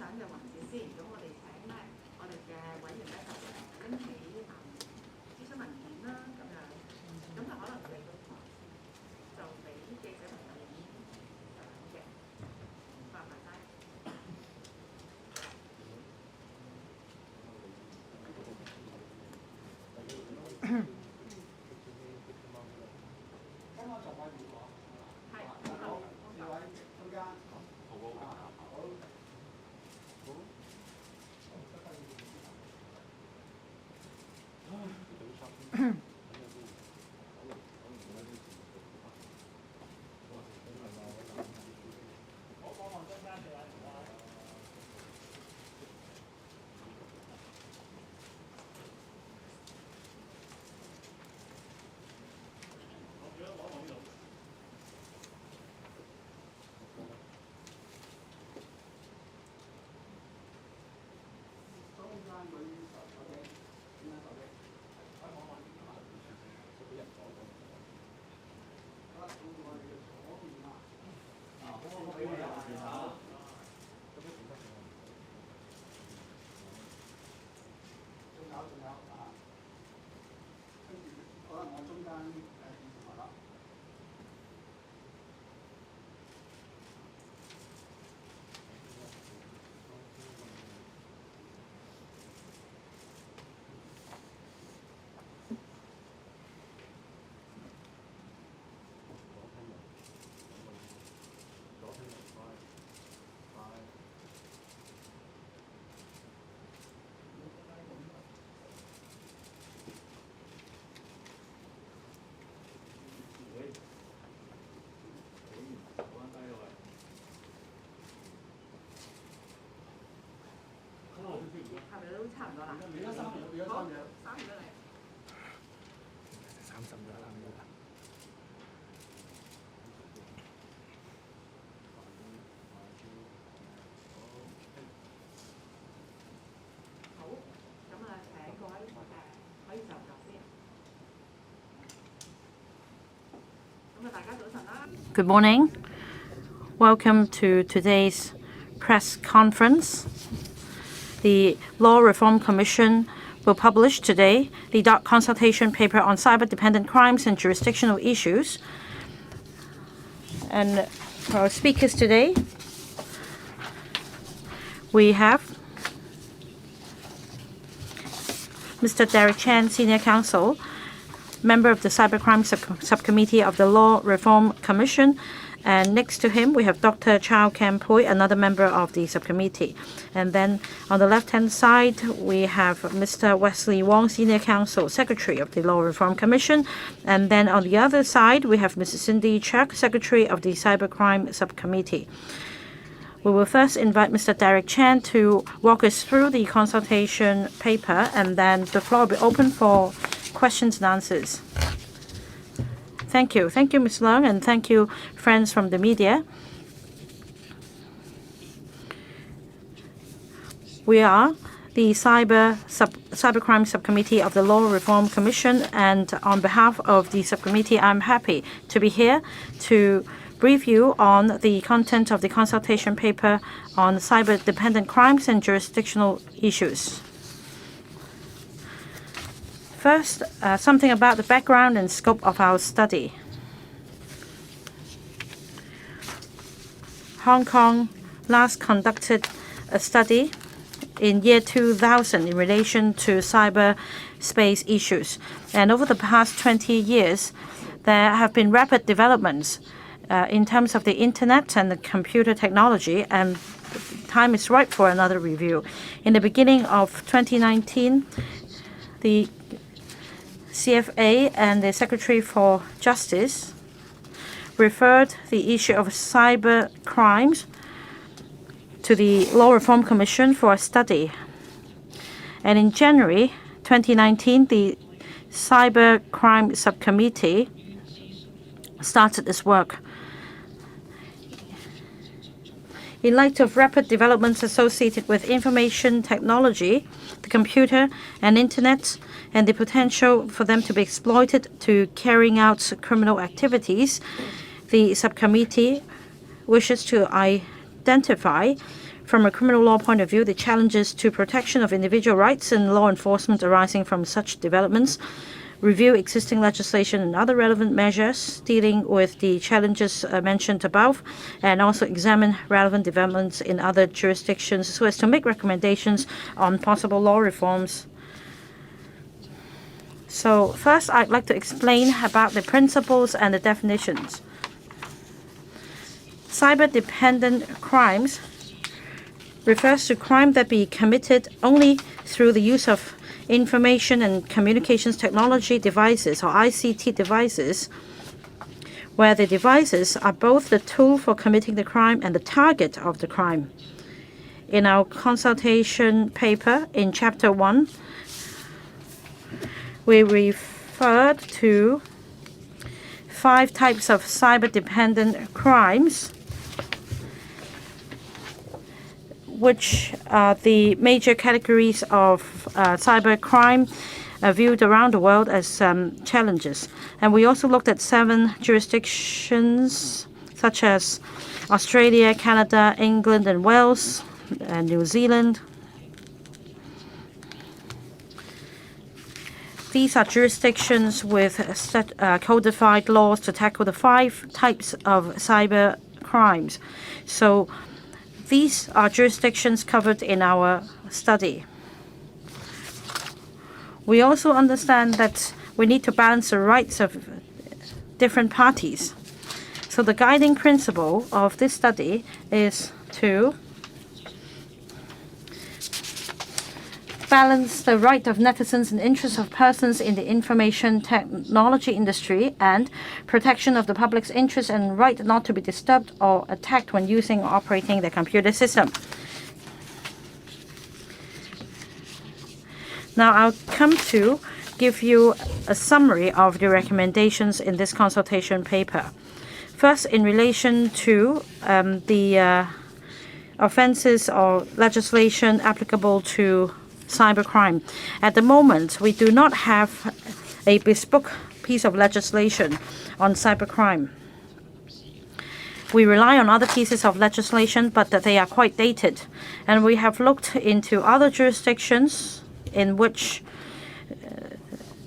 享嘅環節先。咁我哋請咧，我哋嘅委員咧就拎起諮詢文件啦，咁樣。咁就可能你個台就俾記者朋友影相嘅，發埋晒。係咪都差唔多啦？俾咗3秒，俾咗3秒，3秒嚟。30秒啦。好，咁啊，請各位可以就先。咁啊，大家早晨啦。Good morning. Welcome to today's press conference. The Law Reform Commission will publish today the consultation paper on cyber-dependent crimes and jurisdictional issues. And for our speakers today, we have Mr. Derek Chan, Senior Counsel, member of the Cybercrime Subcommittee of the Law Reform Commission. And next to him, we have Dr. Chow Ken Pui, another member of the subcommittee. And then on the left-hand side, we have Mr. Wesley Wong, Senior Counsel, Secretary of the Law Reform Commission. And then on the other side, we have Mrs. Cindy Chuck, Secretary of the Cybercrime Subcommittee. We will first invite Mr. Derek Chan to walk us through the consultation paper, and then the floor will be open for questions and answers. Thank you. Thank you, Ms. Leung, and thank you, friends from the media. We are the Cybercrime Subcommittee of the Law Reform Commission, and on behalf of the subcommittee, I'm happy to be here to brief you on the content of the consultation paper on cyber-dependent crimes and jurisdictional issues. First, something about the background and scope of our study. Hong Kong last conducted a study in year 2000 in relation to cyberspace issues. And over the past 20 years, there have been rapid developments in terms of the internet and the computer technology, and time is ripe for another review. In the beginning of 2019, the CFA and the Secretary for Justice referred the issue of cyber crimes to the Law Reform Commission for a study. And in January 2019, the Cyber Crime Subcommittee started its work. In light of rapid developments associated with information technology, the computer and internet, and the potential for them to be exploited to carrying out criminal activities, the subcommittee wishes to identify from a criminal law point of view, the challenges to protection of individual rights and law enforcement arising from such developments, review existing legislation and other relevant measures dealing with the challenges mentioned above, and also examine relevant developments in other jurisdictions so as to make recommendations on possible law reforms. So first, I'd like to explain about the principles and the definitions. Cyber-dependent crimes refers to crime that be committed only through the use of information and communications technology devices, or ICT devices, where the devices are both the tool for committing the crime and the target of the crime. In our consultation paper in Chapter 1, we referred to 5 types of cyber-dependent crimes, which are the major categories of cyber crime viewed around the world as challenges. And we also looked at 7 jurisdictions, such as Australia, Canada, England, and Wales, and New Zealand. These are jurisdictions with codified laws to tackle the 5 types of cyber crimes. So these are jurisdictions covered in our study. We also understand that we need to balance the rights of different parties. So the guiding principle of this study is to balance the right of netizens and interests of persons in the information technology industry and protection of the public's interest and right not to be disturbed or attacked when using or operating the computer system. Now I'll come to give you a summary of the recommendations in this consultation paper. First, in relation to the offenses or legislation applicable to cybercrime. At the moment, we do not have a bespoke piece of legislation on cybercrime. We rely on other pieces of legislation, but that they are quite dated. And we have looked into other jurisdictions in which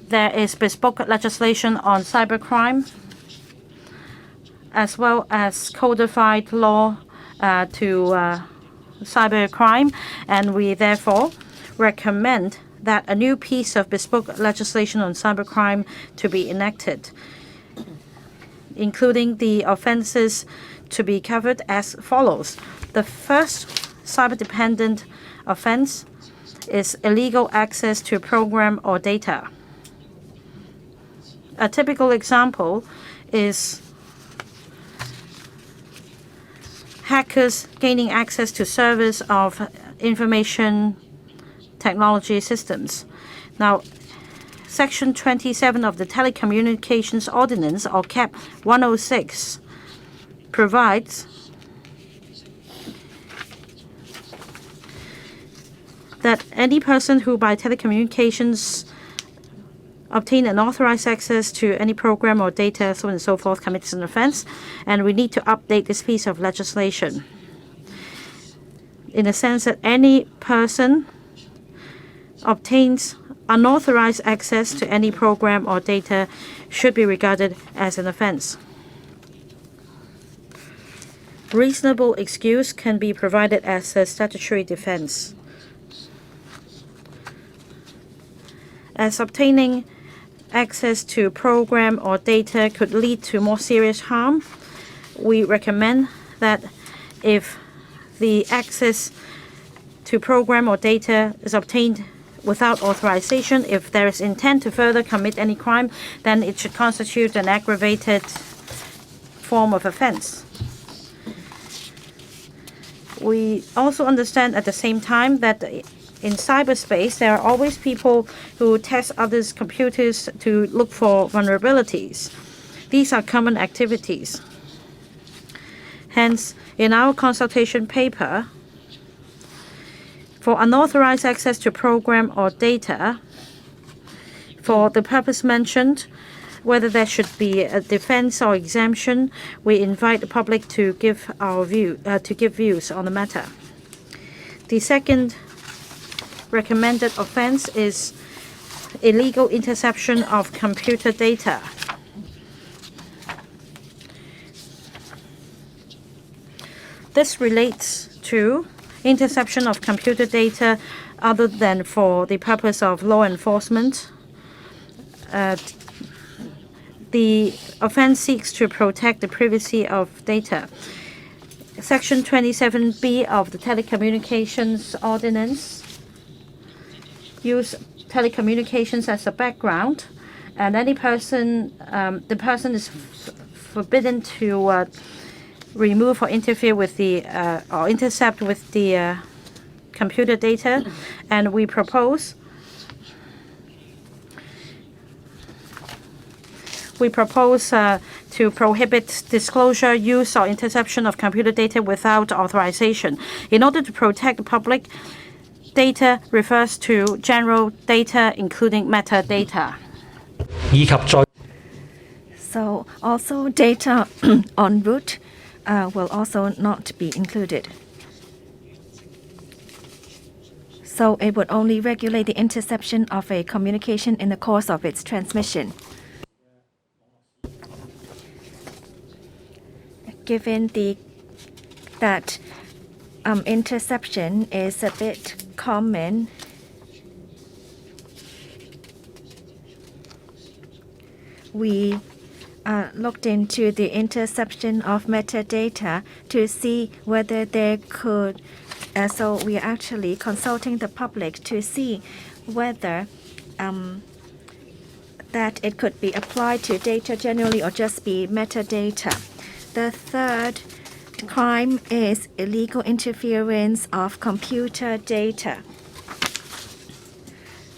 there is bespoke legislation on cybercrime, as well as codified law to cybercrime, and we therefore recommend that a new piece of bespoke legislation on cybercrime to be enacted, including the offenses to be covered as follows. The first cyber-dependent offense is illegal access to program or data. A typical example is hackers gaining access to servers of information technology systems. Now, Section 27 of the Telecommunications Ordinance, or CAP 106, provides that any person who by telecommunications obtain unauthorized access to any program or data, so on and so forth, commits an offense, and we need to update this piece of legislation in the sense that any person obtains unauthorized access to any program or data should be regarded as an offense. Reasonable excuse can be provided as a statutory defense. As obtaining access to program or data could lead to more serious harm, we recommend that if the access to program or data is obtained without authorization, if there is intent to further commit any crime, then it should constitute an aggravated form of offense. We also understand at the same time that in cyberspace, there are always people who test others' computers to look for vulnerabilities. These are common activities. Hence, in our consultation paper, for unauthorized access to program or data, for the purpose mentioned, whether there should be a defense or exemption, we invite the public to give views on the matter. The second recommended offense is illegal interception of computer data. This relates to interception of computer data other than for the purpose of law enforcement. The offense seeks to protect the privacy of data. Section 27B of the Telecommunications Ordinance use telecommunications as a background, and any person, the person is forbidden to remove or interfere with the or intercept with the computer data, and we propose to prohibit disclosure, use, or interception of computer data without authorization. In order to protect the public, data refers to general data, including metadata. So also data en route will also not be included. So it would only regulate the interception of a communication in the course of its transmission. Given that interception is a bit common, we looked into the interception of metadata to see whether there could. So we are actually consulting the public to see whether that it could be applied to data generally or just be metadata. The third crime is illegal interference of computer data.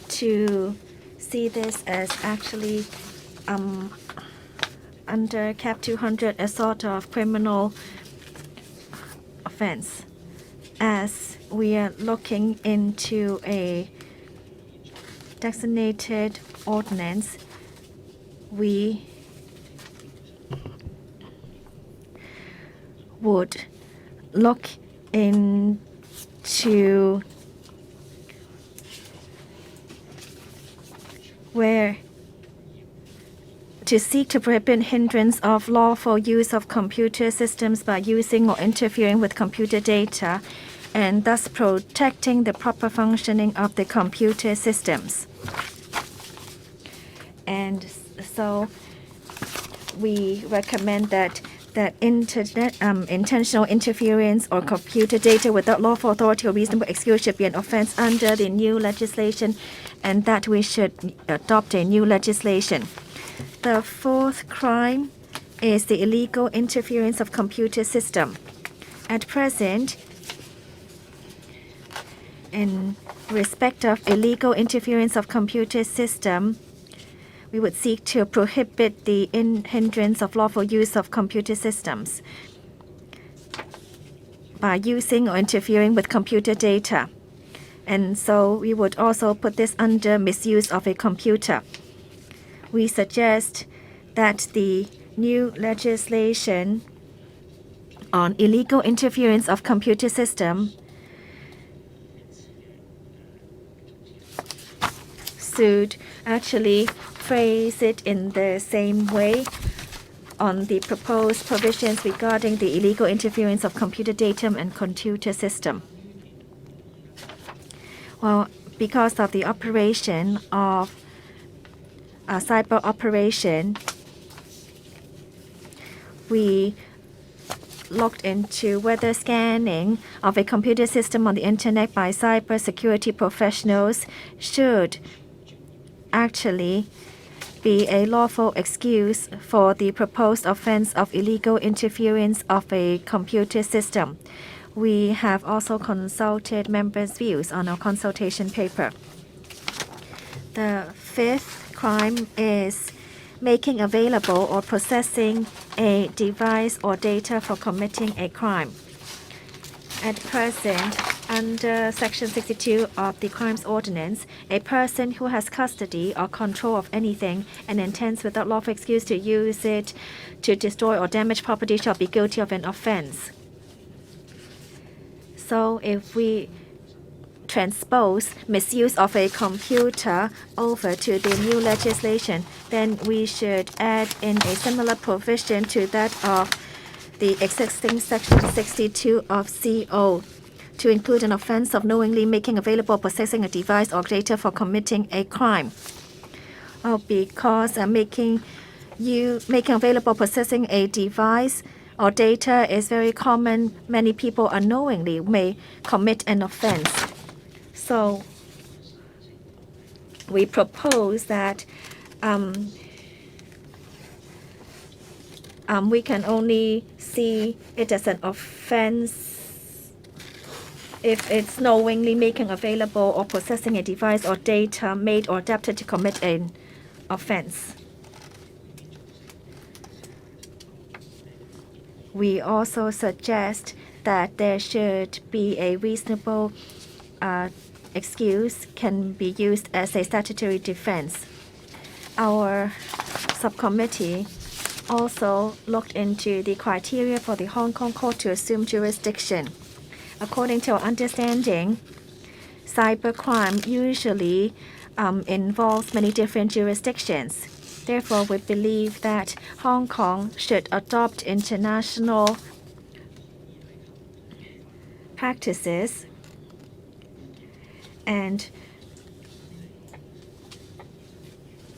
To see this as actually under Cap 200 a sort of criminal offense. As we are looking into a designated ordinance, we would look into where to seek to prohibit hindrance of lawful use of computer systems by using or interfering with computer data, and thus protecting the proper functioning of the computer systems. And so we recommend that intentional interference or computer data without lawful authority or reasonable excuse should be an offense under the new legislation, and that we should adopt a new legislation. The fourth crime is the illegal interference of computer system. At present, in respect of illegal interference of computer system, we would seek to prohibit the hindrance of lawful use of computer systems by using or interfering with computer data. And so we would also put this under misuse of a computer. We suggest that the new legislation on illegal interference of computer system should actually phrase it in the same way on the proposed provisions regarding the illegal interference of computer data and computer system. Well, because of the operation of a cyber operation, we looked into whether scanning of a computer system on the internet by cyber security professionals should actually be a lawful excuse for the proposed offense of illegal interference of a computer system. We have also consulted members' views on our consultation paper. The fifth crime is making available or possessing a device or data for committing a crime. At present, under Section 62 of the Crimes Ordinance, a person who has custody or control of anything and intends without lawful excuse to use it to destroy or damage property shall be guilty of an offense. So if we transpose misuse of a computer over to the new legislation, then we should add in a similar provision to that of the existing Section 62 of CO to include an offense of knowingly making available or possessing a device or data for committing a crime. Because making available possessing a device or data is very common, many people unknowingly may commit an offense. So we propose that we can only see it as an offense if it's knowingly making available or possessing a device or data made or adapted to commit an offense. We also suggest that there should be a reasonable excuse can be used as a statutory defense. Our subcommittee also looked into the criteria for the Hong Kong court to assume jurisdiction. According to our understanding, cybercrime usually involves many different jurisdictions. Therefore, we believe that Hong Kong should adopt international practices and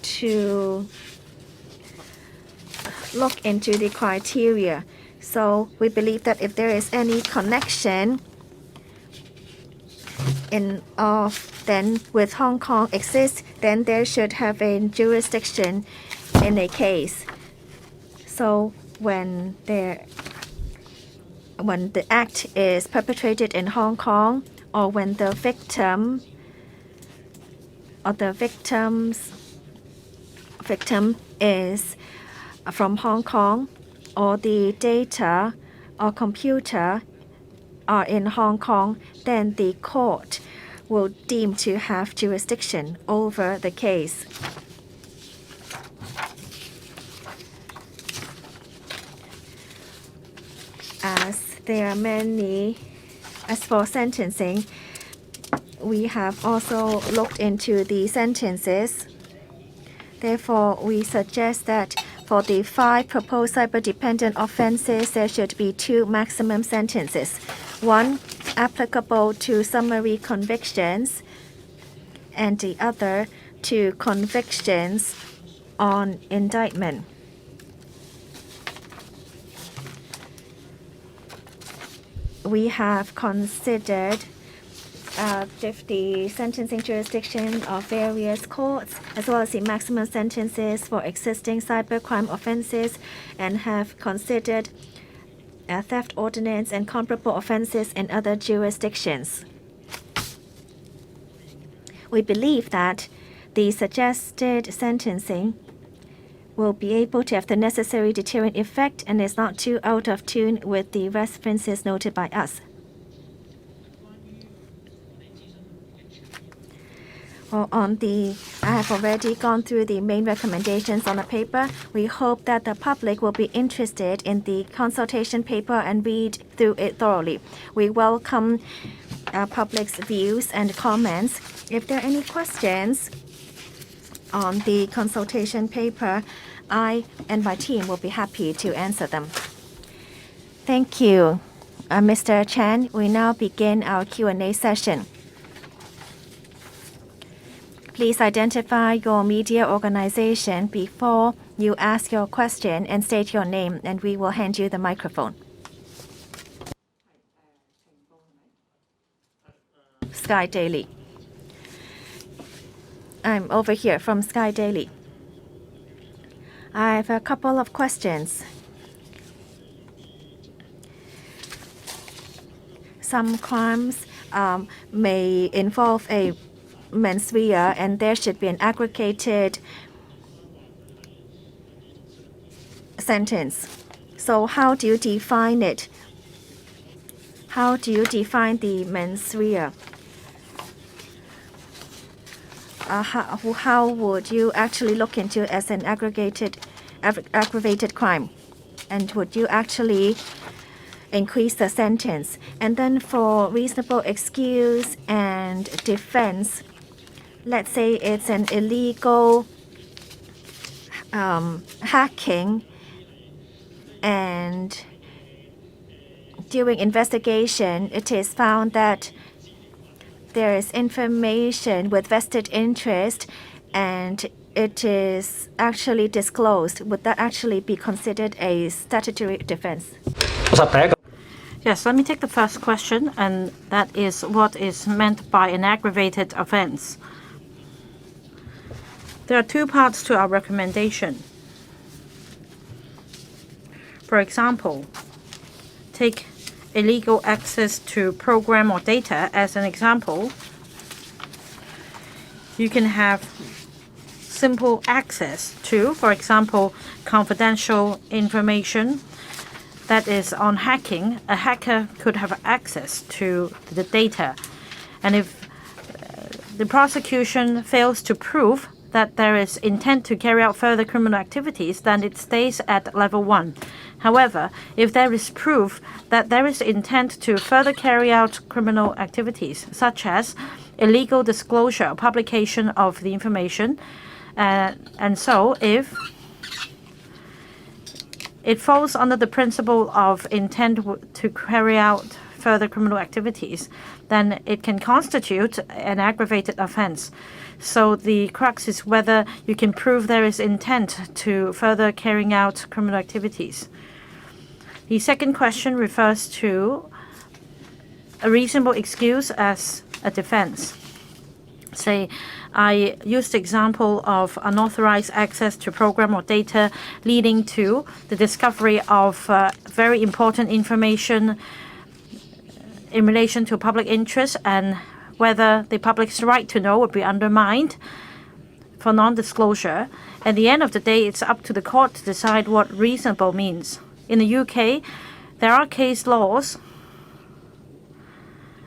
to look into the criteria. So we believe that if there is any connection then with Hong Kong exists, then there should have a jurisdiction in a case. So when the act is perpetrated in Hong Kong, or when the victim is from Hong Kong, or the data or computer are in Hong Kong, then the court will deem to have jurisdiction over the case. As for sentencing, we have also looked into the sentences. Therefore, we suggest that for the 5 proposed cyber-dependent offenses, there should be 2 maximum sentences. One applicable to summary convictions, and the other to convictions on indictment. We have considered the sentencing jurisdiction of various courts, as well as the maximum sentences for existing cybercrime offenses, and have considered theft ordinance and comparable offenses in other jurisdictions. We believe that the suggested sentencing will be able to have the necessary deterrent effect and is not too out of tune with the references noted by us. I have already gone through the main recommendations on the paper. We hope that the public will be interested in the consultation paper and read through it thoroughly. We welcome public's views and comments. If there are any questions on the consultation paper, I and my team will be happy to answer them. Thank you, Mr. Chan. We now begin our Q&A session. Please identify your media organization before you ask your question and state your name, and we will hand you the microphone. Sky Daily. I'm over here from Sky Daily. I have a couple of questions. Some crimes may involve a mens rea, and there should be an aggregated sentence. So how do you define it? How do you define the mens rea? How would you actually look into it as an aggravated crime? And would you actually increase the sentence. And then for reasonable excuse and defense, let's say it's an illegal hacking, and during investigation, it is found that there is information with vested interest and it is actually disclosed. Would that actually be considered a statutory defense? Yes, let me take the first question, and that is what is meant by an aggravated offense. There are two parts to our recommendation. For example, take illegal access to program or data as an example. You can have simple access to, for example, confidential information that is on hacking. A hacker could have access to the data. And if the prosecution fails to prove that there is intent to carry out further criminal activities, then it stays at level 1. However, if there is proof that there is intent to further carry out criminal activities, such as illegal disclosure or publication of the information, and so if it falls under the principle of intent to carry out further criminal activities, then it can constitute an aggravated offense. So the crux is whether you can prove there is intent to further carrying out criminal activities. The second question refers to a reasonable excuse as a defense. Say, I used the example of unauthorized access to program or data leading to the discovery of very important information in relation to public interest, and whether the public's right to know would be undermined for non-disclosure. At the end of the day, it's up to the court to decide what reasonable means. In the UK, there are case laws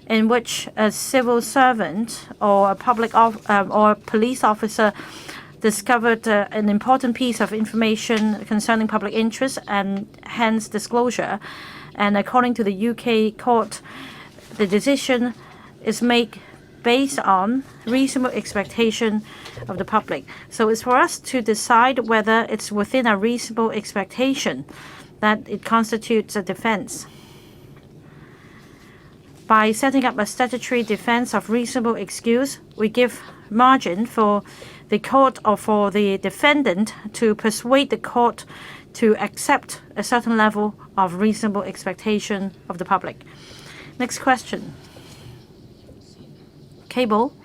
in which a civil servant or a public or a police officer discovered an important piece of information concerning public interest and hence disclosure. And according to the UK court, the decision is made based on reasonable expectation of the public. So it's for us to decide whether it's within a reasonable expectation that it constitutes a defense. By setting up a statutory defense of reasonable excuse, we give margin for the court or for the defendant to persuade the court to accept a certain level of reasonable expectation of the public. Next question. Cable.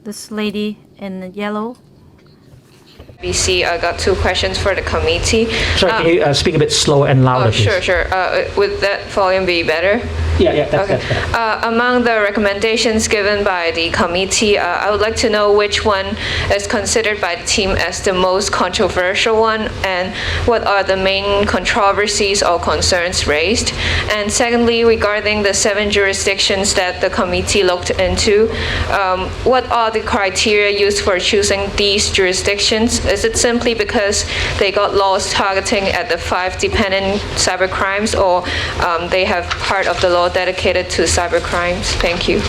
This lady in yellow. BC, I got two questions for the committee. Sorry, can you speak a bit slower and louder, please? Sure. Would that volume be better? Yeah, that's Okay. better. Among the recommendations given by the committee, I would like to know which one is considered by the team as the most controversial one, and what are the main controversies or concerns raised. And secondly, regarding the 7 jurisdictions that the committee looked into, what are the criteria used for choosing these jurisdictions? Is it simply because they got laws targeting at the 5 dependent cybercrimes, or they have part of the law dedicated to cybercrimes? Thank you.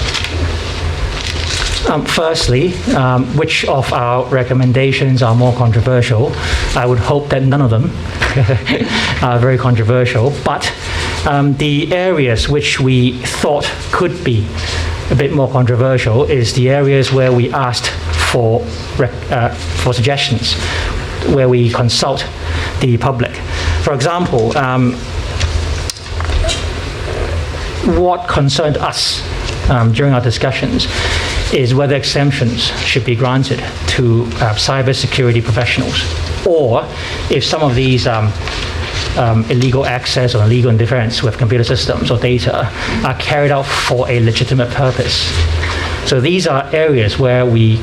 Firstly, which of our recommendations are more controversial? I would hope that none of them are very controversial, but the areas which we thought could be a bit more controversial is the areas where we asked for suggestions, where we consult the public. For example, what concerned us during our discussions is whether exemptions should be granted to cybersecurity professionals, or if some of these illegal access or illegal interference with computer systems or data are carried out for a legitimate purpose. So these are areas where we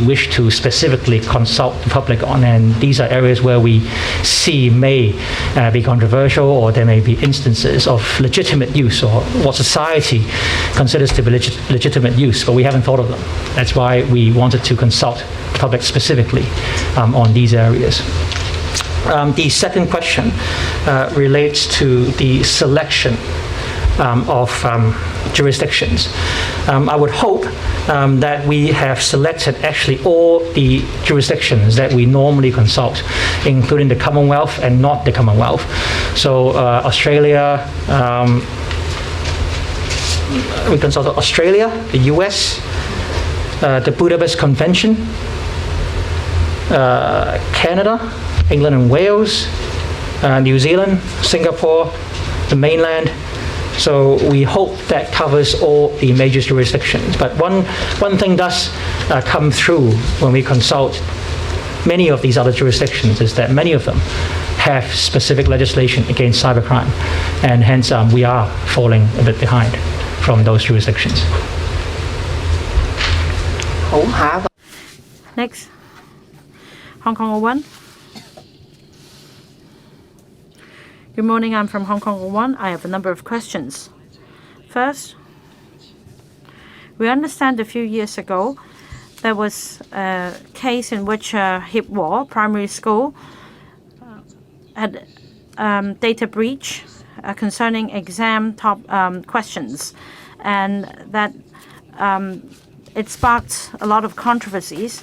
wish to specifically consult the public on, and these are areas where we see may be controversial, or there may be instances of legitimate use, or what society considers to be legitimate use, but we haven't thought of them. That's why we wanted to consult the public specifically on these areas. The second question relates to the selection of jurisdictions. I would hope that we have selected actually all the jurisdictions that we normally consult, including the Commonwealth and not the Commonwealth. So Australia, we consulted Australia, the US, the Budapest Convention, Canada, England and Wales, New Zealand, Singapore, the mainland. So we hope that covers all the major jurisdictions. But one thing does come through when we consult many of these other jurisdictions is that many of them have specific legislation against cybercrime, and hence we are falling a bit behind from those jurisdictions. Next, Hong Kong 01. Good morning, I'm from Hong Kong 01. I have a number of questions. First, we understand a few years ago there was a case in which Hip War primary school had data breach concerning exam top questions, and that it sparked a lot of controversies.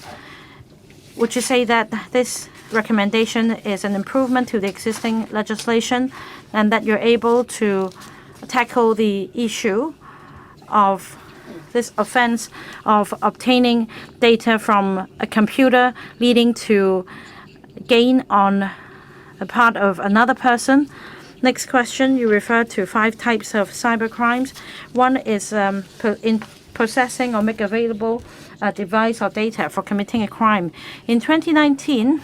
Would you say that this recommendation is an improvement to the existing legislation, and that you're able to tackle the issue of this offense of obtaining data from a computer leading to gain on a part of another person? Next question, you refer to 5 types of cybercrimes. One is in possessing or make available a device or data for committing a crime. In 2019,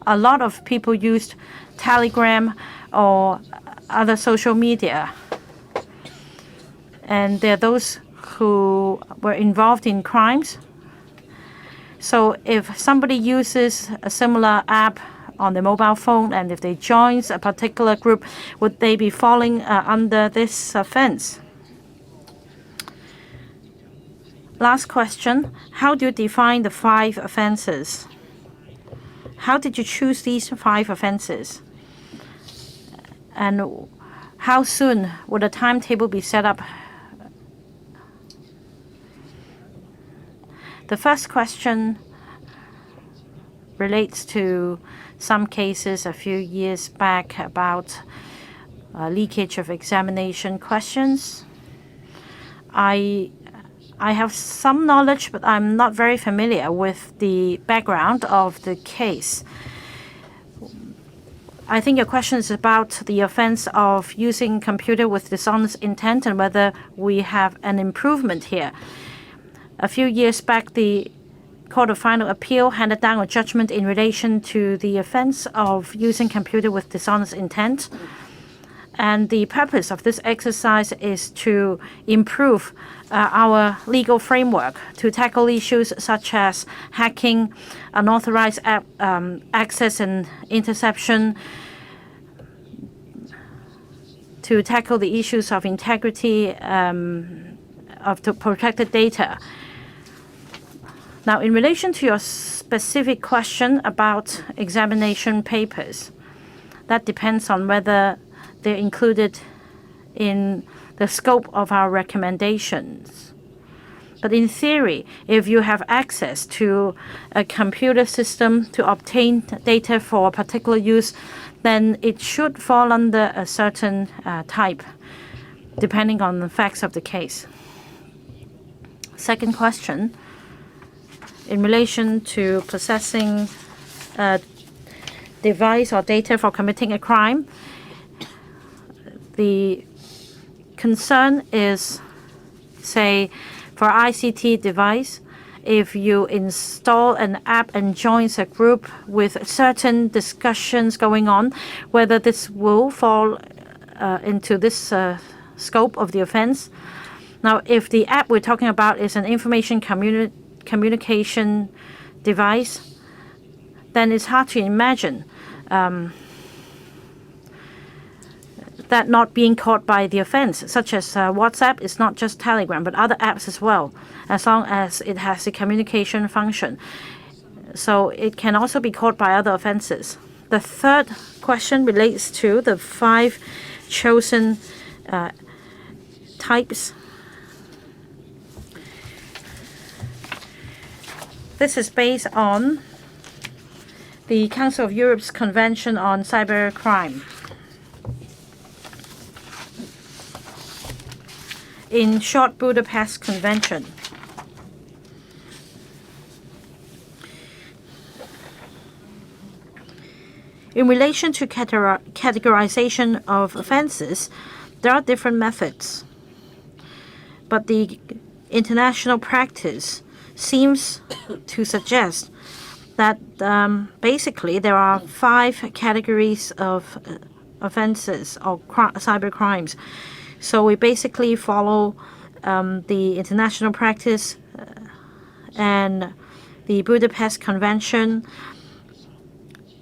a lot of people used Telegram or other social media. And there are those who were involved in crimes. So if somebody uses a similar app on their mobile phone, and if they join a particular group, would they be falling under this offense? Last question, how do you define the 5 offenses? How did you choose these 5 offenses? And how soon would a timetable be set up? The first question relates to some cases a few years back about leakage of examination questions. I have some knowledge, but I'm not very familiar with the background of the case. I think your question is about the offense of using computer with dishonest intent and whether we have an improvement here. A few years back, the Court of Final Appeal handed down a judgment in relation to the offense of using computer with dishonest intent. And the purpose of this exercise is to improve our legal framework to tackle issues such as hacking, unauthorized access and interception, to tackle the issues of integrity of the protected data. Now, in relation to your specific question about examination papers, that depends on whether they're included in the scope of our recommendations. But in theory, if you have access to a computer system to obtain data for a particular use, then it should fall under a certain type, depending on the facts of the case. Second question, in relation to possessing a device or data for committing a crime, the concern is, say, for ICT device, if you install an app and joins a group with certain discussions going on, whether this will fall into this scope of the offense. Now, if the app we're talking about is an information communication device, then it's hard to imagine that not being caught by the offense, such as WhatsApp is not just Telegram, but other apps as well, as long as it has a communication function. So it can also be caught by other offenses. The third question relates to the 5 chosen types. This is based on the Council of Europe's Convention on Cybercrime. In short, Budapest Convention. In relation to categorization of offenses, there are different methods. But the international practice seems to suggest that basically there are 5 categories of offenses or cyber crimes. So we basically follow the international practice and the Budapest Convention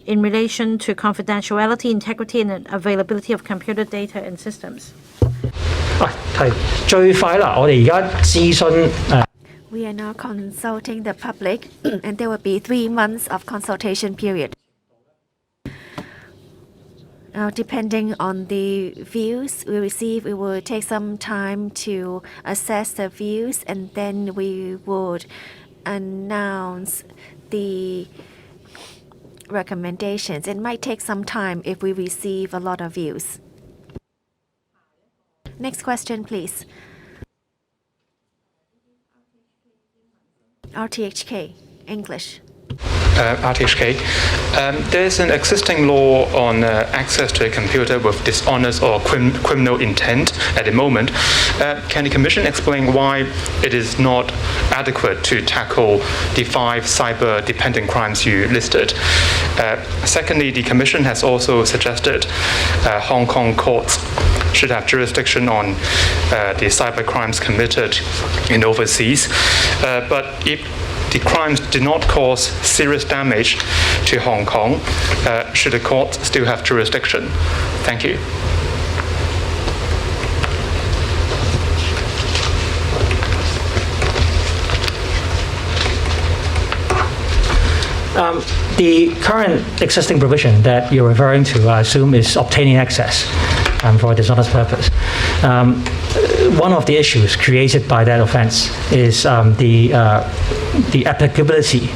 in relation to confidentiality, integrity, and availability of computer data and systems. 係最快啦！我哋而家諮詢 We are now consulting the public, and there will be 3 months of consultation period. Now, depending on the views we receive, we will take some time to assess the views, and then we would announce the recommendations. It might take some time if we receive a lot of views. Next question, please. RTHK, English. RTHK. There's an existing law on access to a computer with dishonest or criminal intent at the moment. Can the Commission explain why it is not adequate to tackle the 5 cyber-dependent crimes you listed? Secondly, the Commission has also suggested Hong Kong courts should have jurisdiction on the cyber crimes committed in overseas. But if the crimes do not cause serious damage to Hong Kong, should the court still have jurisdiction? Thank you. The current existing provision that you're referring to, I assume, is obtaining access for a dishonest purpose. One of the issues created by that offense is the applicability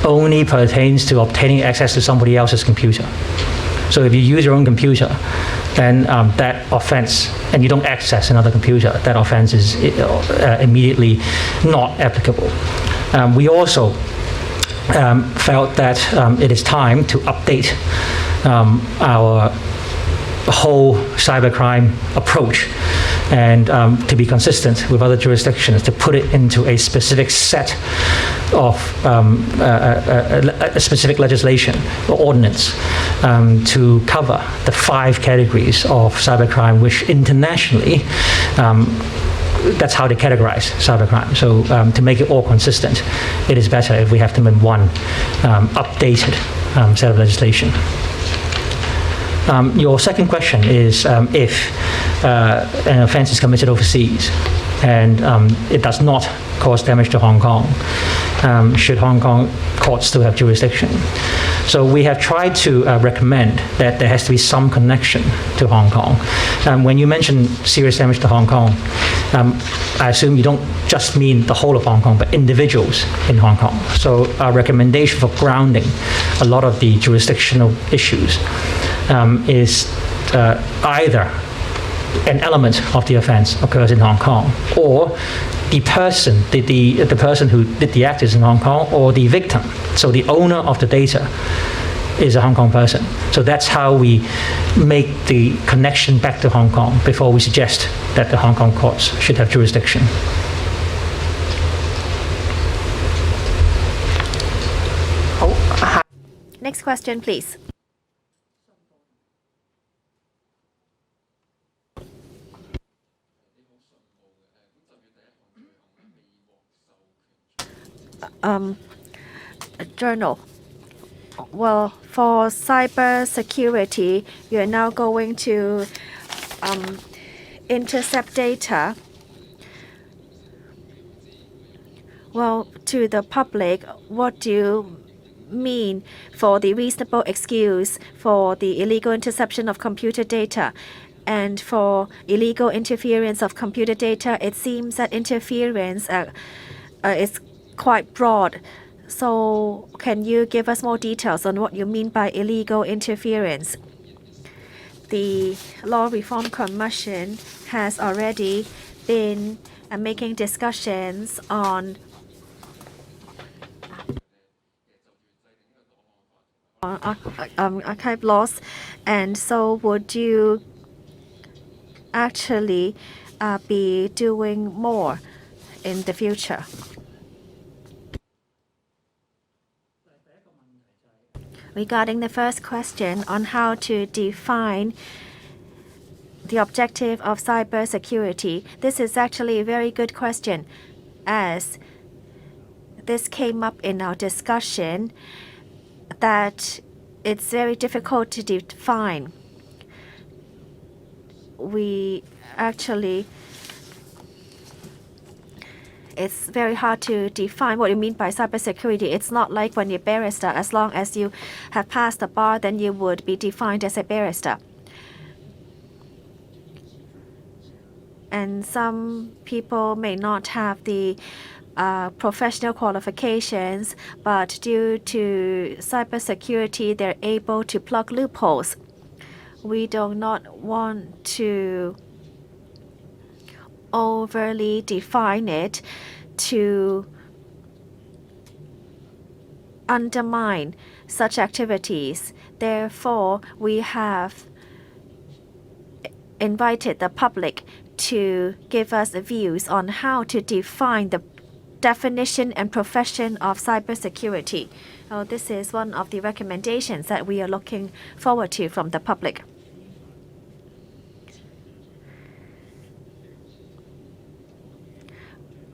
only pertains to obtaining access to somebody else's computer. So if you use your own computer, then that offense, and you don't access another computer, that offense is immediately not applicable. We also felt that it is time to update our whole cybercrime approach and to be consistent with other jurisdictions, to put it into a specific set of a specific legislation or ordinance to cover the 5 categories of cybercrime, which internationally that's how they categorize cybercrime. So to make it all consistent, it is better if we have them in one updated set of legislation. Your second question is if an offense is committed overseas and it does not cause damage to Hong Kong, should Hong Kong courts still have jurisdiction? So we have tried to recommend that there has to be some connection to Hong Kong. When you mention serious damage to Hong Kong, I assume you don't just mean the whole of Hong Kong, but individuals in Hong Kong. So our recommendation for grounding a lot of the jurisdictional issues is either an element of the offense occurs in Hong Kong, or the person, the person who did the act is in Hong Kong, or the victim, so the owner of the data is a Hong Kong person. So that's how we make the connection back to Hong Kong before we suggest that the Hong Kong courts should have jurisdiction. Next question, please. Journal. Well, for cyber security, you are now going to intercept data. Well, to the public, what do you mean for the reasonable excuse for the illegal interception of computer data? And for illegal interference of computer data, it seems that interference is quite broad. So can you give us more details on what you mean by illegal interference? The Law Reform Commission has already been making discussions on archive laws, and so would you actually be doing more in the future? Regarding the first question on how to define the objective of cybersecurity, this is actually a very good question, as this came up in our discussion that it's very difficult to define. It's very hard to define what you mean by cybersecurity. It's not like when you're a barrister. As long as you have passed the bar, then you would be defined as a barrister. And some people may not have the professional qualifications, but due to cybersecurity, they're able to plug loopholes. We do not want to overly define it to undermine such activities. Therefore, we have invited the public to give us views on how to define the definition and profession of cybersecurity. This is one of the recommendations that we are looking forward to from the public.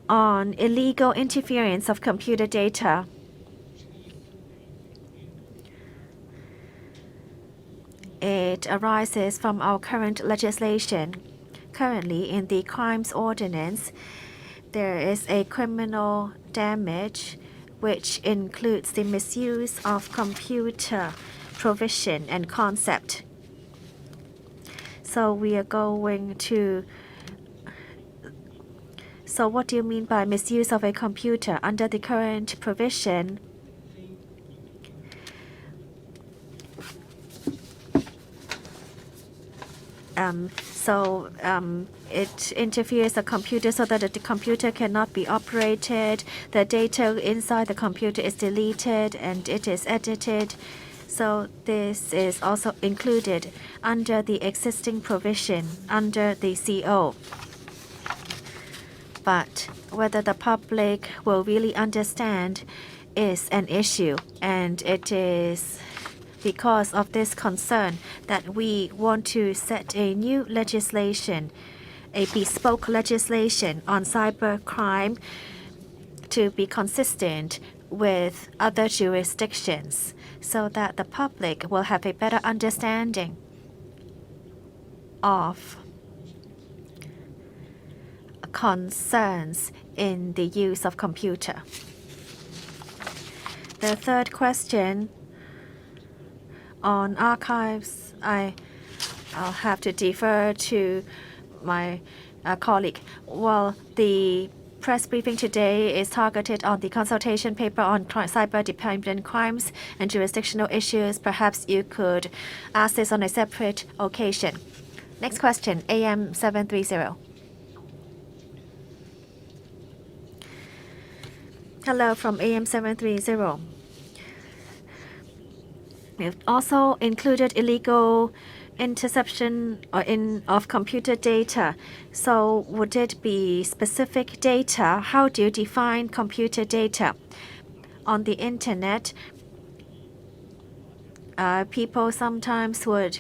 On illegal interference of computer data, it arises from our current legislation. Currently, in the Crimes Ordinance, there is a criminal damage which includes the misuse of computer provision and concept. So we are going to... So what do you mean by misuse of a computer? Under the current provision, it interferes the computer so that the computer cannot be operated. The data inside the computer is deleted and it is edited. So this is also included under the existing provision under the CO. But whether the public will really understand is an issue, and it is because of this concern that we want to set a new legislation, a bespoke legislation on cybercrime to be consistent with other jurisdictions so that the public will have a better understanding of concerns in the use of computer. The third question on archives, I'll have to defer to my colleague. Well, the press briefing today is targeted on the consultation paper on cyber-dependent crimes and jurisdictional issues. Perhaps you could ask this on a separate occasion. Next question, AM 730. Hello from AM 730. We've also included illegal interception of computer data. So would it be specific data? How do you define computer data? On the internet, people sometimes would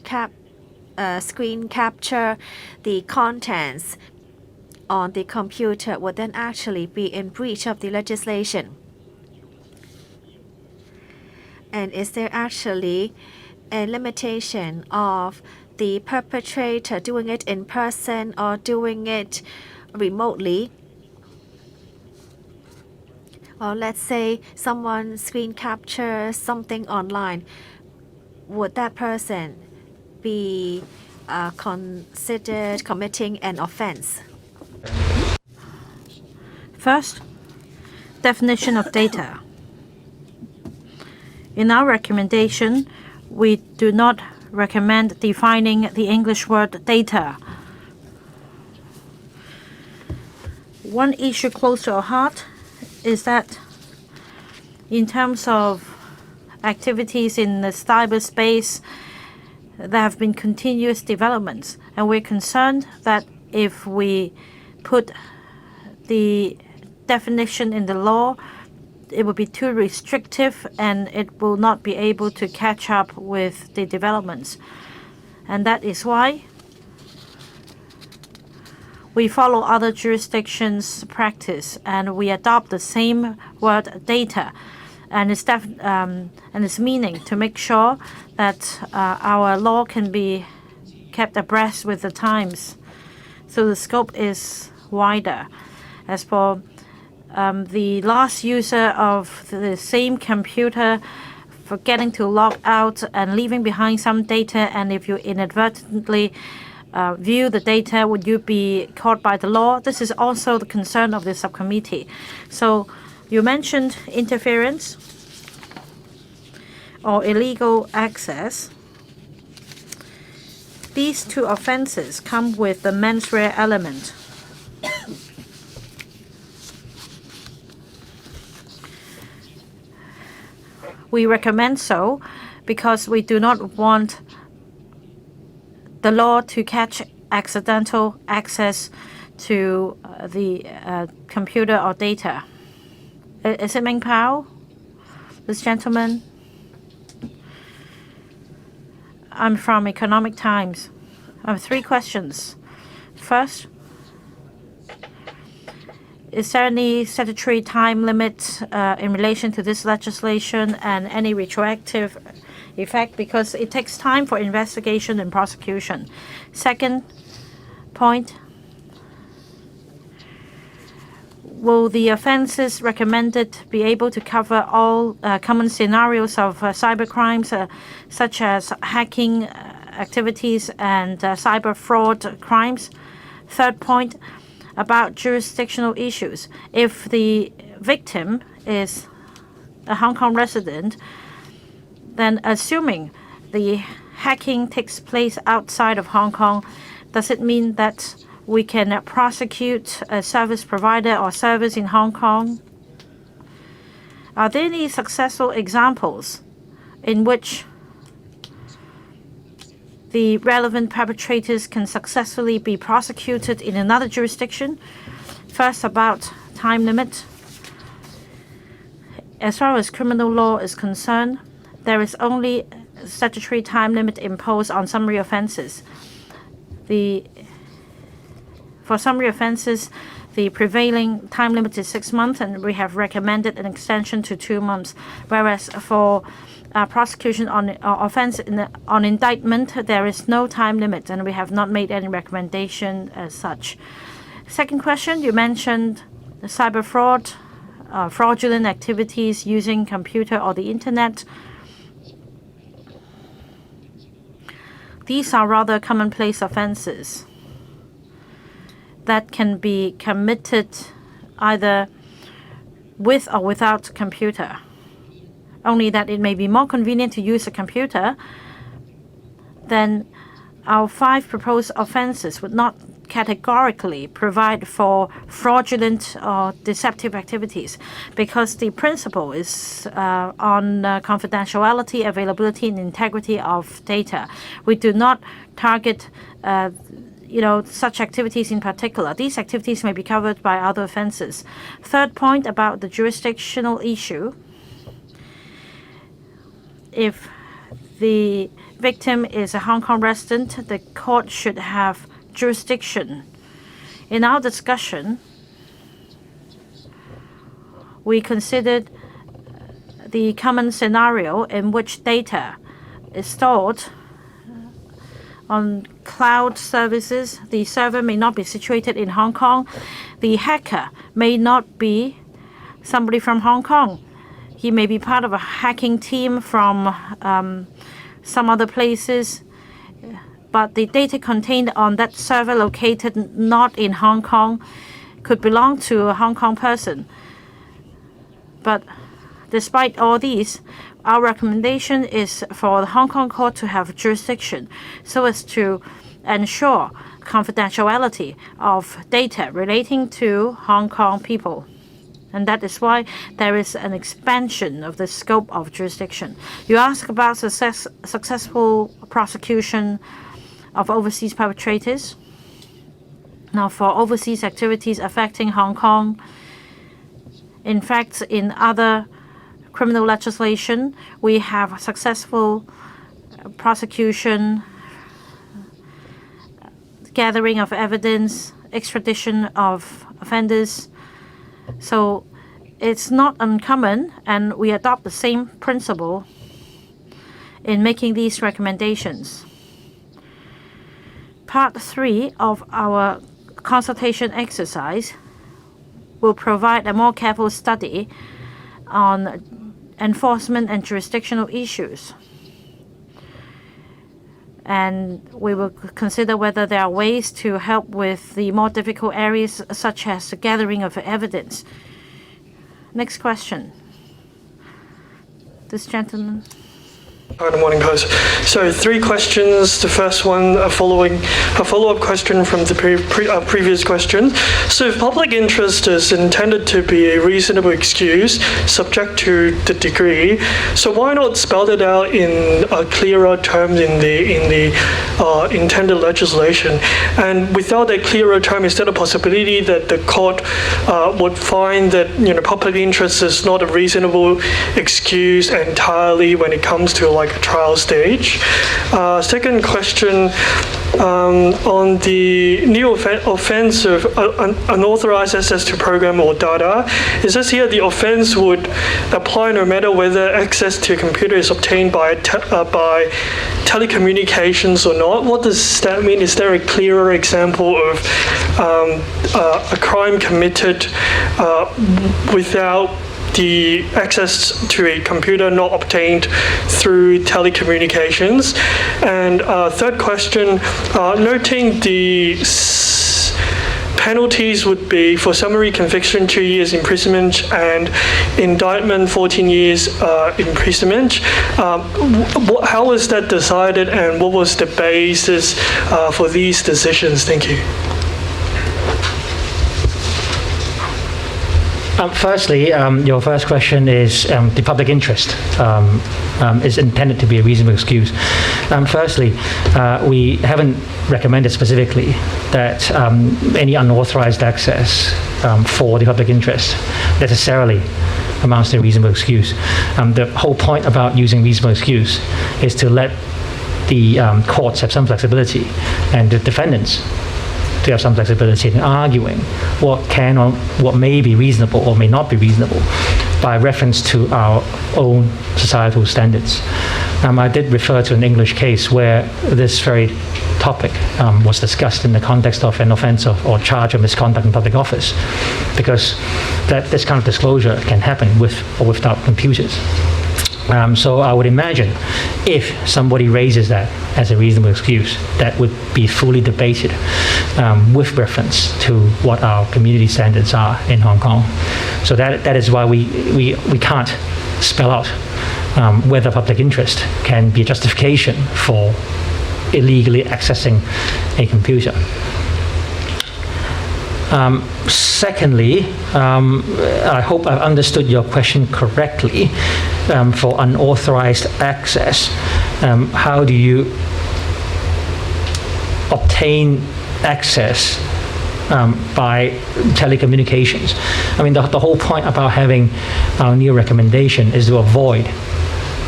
screen capture the contents on the computer, would then actually be in breach of the legislation. And is there actually a limitation of the perpetrator doing it in person or doing it remotely? Or let's say someone screen captures something online. Would that person be considered committing an offense? First, definition of data. In our recommendation, we do not recommend defining the English word data. One issue close to our heart is that in terms of activities in the cyberspace, there have been continuous developments, and we're concerned that if we put the definition in the law, it will be too restrictive and it will not be able to catch up with the developments. And that is why we follow other jurisdictions' practice and we adopt the same word data and its meaning to make sure that our law can be kept abreast with the times. So the scope is wider. As for the last user of the same computer forgetting to log out and leaving behind some data, and if you inadvertently view the data, would you be caught by the law? This is also the concern of the subcommittee. So you mentioned interference or illegal access. These two offenses come with the mens rea element. We recommend so because we do not want the law to catch accidental access to the computer or data. Is it Ming Pao? This gentleman? I'm from Economic Times. I have 3 questions. First, is there any statutory time limit in relation to this legislation and any retroactive effect? Because it takes time for investigation and prosecution. Second point, will the offenses recommended be able to cover all common scenarios of cyber crimes, such as hacking activities and cyber fraud crimes? Third point, about jurisdictional issues. If the victim is a Hong Kong resident, then assuming the hacking takes place outside of Hong Kong, does it mean that we can prosecute a service provider or service in Hong Kong? Are there any successful examples in which the relevant perpetrators can successfully be prosecuted in another jurisdiction? First, about time limit. As far as criminal law is concerned, there is only statutory time limit imposed on summary offenses. For summary offenses, the prevailing time limit is 6 months, and we have recommended an extension to 2 months. Whereas for prosecution on offense on indictment, there is no time limit, and we have not made any recommendation as such. Second question, you mentioned the cyber fraud, fraudulent activities using computer or the internet. These are rather commonplace offenses that can be committed either with or without computer. Only that it may be more convenient to use a computer, then our 5 proposed offenses would not categorically provide for fraudulent or deceptive activities, because the principle is on confidentiality, availability, and integrity of data. We do not target such activities in particular. These activities may be covered by other offenses. Third point, about the jurisdictional issue. If the victim is a Hong Kong resident, the court should have jurisdiction. In our discussion, we considered the common scenario in which data is stored on cloud services. The server may not be situated in Hong Kong. The hacker may not be somebody from Hong Kong. He may be part of a hacking team from some other places, but the data contained on that server located not in Hong Kong could belong to a Hong Kong person. But despite all these, our recommendation is for the Hong Kong court to have jurisdiction so as to ensure confidentiality of data relating to Hong Kong people. And that is why there is an expansion of the scope of jurisdiction. You ask about successful prosecution of overseas perpetrators. Now, for overseas activities affecting Hong Kong, in fact, in other criminal legislation, we have successful prosecution, gathering of evidence, extradition of offenders. So it's not uncommon, and we adopt the same principle in making these recommendations. Part 3 of our consultation exercise will provide a more careful study on enforcement and jurisdictional issues. And we will consider whether there are ways to help with the more difficult areas, such as the gathering of evidence. Next question. This gentleman. Good morning, guys. So 3 questions. The first one, a follow-up question from the previous question. So if public interest is intended to be a reasonable excuse, subject to the degree, so why not spell it out in clearer terms in the intended legislation? And without a clearer term, is there a possibility that the court would find that public interest is not a reasonable excuse entirely when it comes to like a trial stage? Second question, on the new offense of unauthorized access to program or data, it says here the offense would apply no matter whether access to a computer is obtained by telecommunications or not. What does that mean? Is there a clearer example of a crime committed without the access to a computer not obtained through telecommunications? And third question, noting the penalties would be for summary conviction 2 years imprisonment and indictment 14 years imprisonment. How was that decided, and what was the basis for these decisions? Thank you. Firstly, your first question is the public interest is intended to be a reasonable excuse. Firstly, we haven't recommended specifically that any unauthorized access for the public interest necessarily amounts to a reasonable excuse. The whole point about using reasonable excuse is to let the courts have some flexibility and the defendants to have some flexibility in arguing what can or what may be reasonable or may not be reasonable by reference to our own societal standards. I did refer to an English case where this very topic was discussed in the context of an offense or charge of misconduct in public office, because this kind of disclosure can happen with or without computers. So I would imagine if somebody raises that as a reasonable excuse, that would be fully debated with reference to what our community standards are in Hong Kong. So that is why we can't spell out whether public interest can be a justification for illegally accessing a computer. Secondly, I hope I've understood your question correctly. For unauthorized access, how do you obtain access by telecommunications? I mean, the whole point about having our new recommendation is to avoid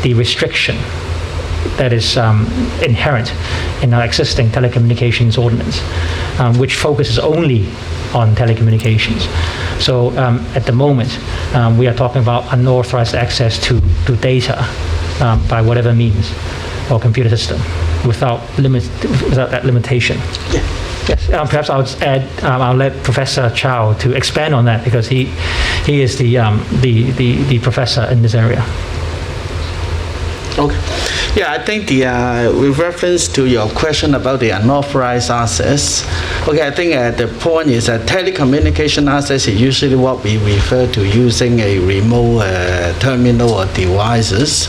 the restriction that is inherent in our existing telecommunications ordinance, which focuses only on telecommunications. So at the moment, we are talking about unauthorized access to data by whatever means or computer system without that limitation. Yeah. Yes, perhaps I'll let Professor Chow to expand on that because he is the professor in this area. Okay. Yeah, I think with reference to your question about the unauthorized access, okay, I think the point is that telecommunication access is usually what we refer to using a remote terminal or devices.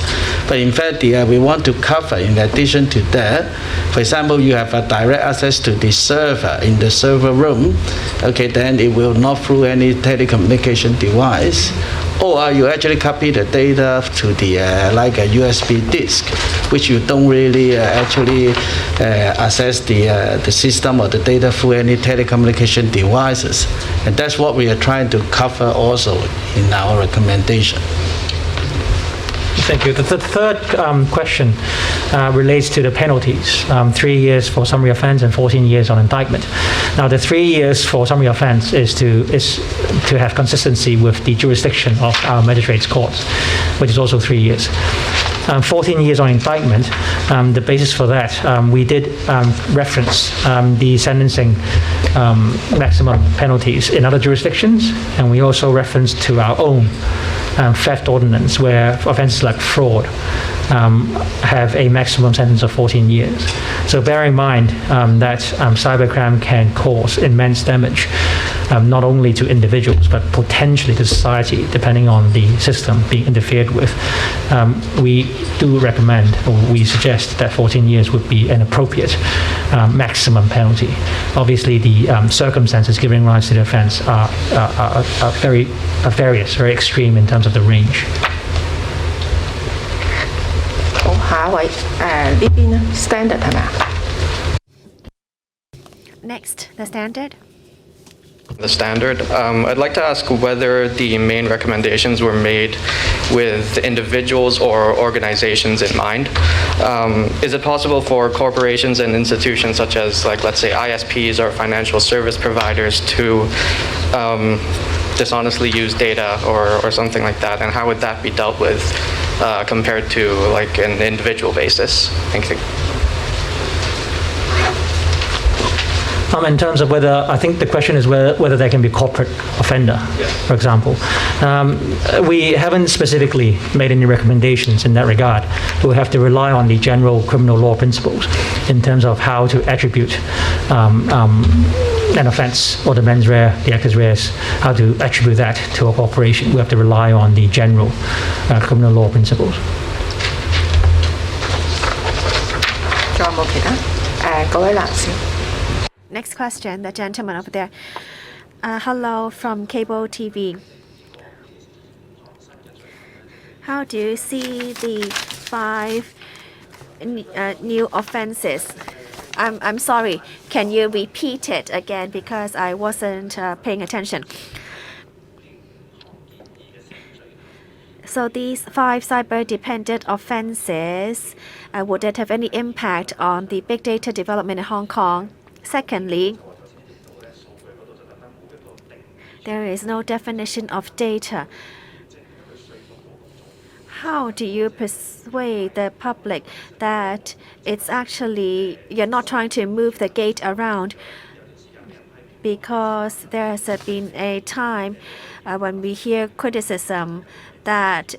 But in fact, we want to cover, in addition to that, for example, you have a direct access to the server in the server room, okay, then it will not through any telecommunication device. Or you actually copy the data to the like a USB disk, which you don't really actually access the system or the data through any telecommunication devices. And that's what we are trying to cover also in our recommendation. Thank you. The third question relates to the penalties, 3 years for summary offence and 14 years on indictment. Now, the 3 years for summary offence is to have consistency with the jurisdiction of our magistrates' courts, which is also 3 years. 14 years on indictment, the basis for that, we did reference the sentencing maximum penalties in other jurisdictions, and we also referenced to our own theft ordinance, where offences like fraud have a maximum sentence of 14 years. So bear in mind that cybercrime can cause immense damage, not only to individuals, but potentially to society, depending on the system being interfered with. We do recommend, or we suggest, that 14 years would be an appropriate maximum penalty. Obviously, the circumstances giving rise to the offence are various, very extreme in terms of the range. 好，下一位呢邊咧 standard 係咪啊？ Next, the standard. The standard. I'd like to ask whether the main recommendations were made with individuals or organizations in mind. Is it possible for corporations and institutions such as, like, let's say, ISPs or financial service providers to dishonestly use data or something like that, and how would that be dealt with compared to like an individual basis? Thank you. In terms of whether, I think the question is whether there can be corporate offender, for example. We haven't specifically made any recommendations in that regard. We'll have to rely on the general criminal law principles in terms of how to attribute an offence or the mens rea, the actus reus, how to attribute that to a corporation. We have to rely on the general criminal law principles. 仲有冇其他？嗰位男士。 Next question, the gentleman over there. Hello from cable TV. How do you see the 5 new offenses? I'm sorry. Can you repeat it again because I wasn't paying attention? So these 5 cyber-dependent offenses, would it have any impact on the big data development in Hong Kong? Secondly, there is no definition of data. How do you persuade the public that it's actually, you're not trying to move the gate around? Because there has been a time when we hear criticism that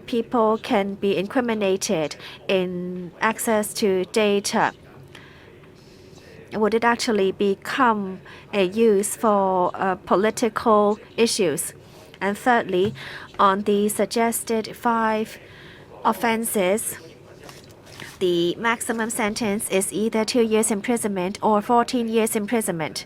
people can be incriminated in access to data. Would it actually become a use for political issues? And thirdly, on the suggested 5 offenses, the maximum sentence is either 2 years imprisonment or 14 years imprisonment.